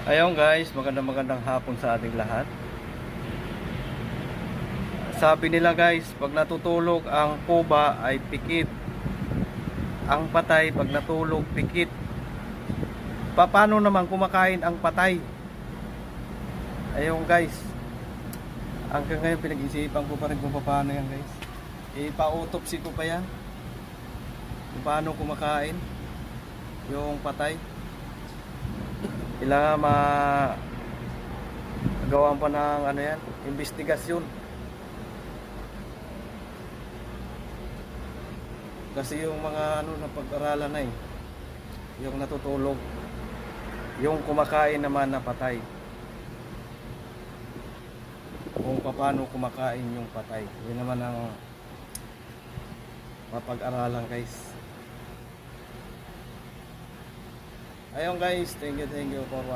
Ayun guys, magandang hapon sa ating lahat. Sabi nila guys, pag natutulog ang kuba ay pikit. Ang patay pag natulog pikit. Paano naman kumakain ang patay? Ayun guys. Hanggang ngayon pinag-isipan ko pa rin kung paano yan guys. Ipa-autopsy ko pa yan. Kung paano kumakain yung patay. Kailangan magawan pa ng ano yan, investigasyon. Kasi yung mga ano na pag-aralan na yung natutulog, yung kumakain naman na patay. Kung paano kumakain yung patay. Yun naman ang mapag-aralan guys. Ayun guys, thank you for watching.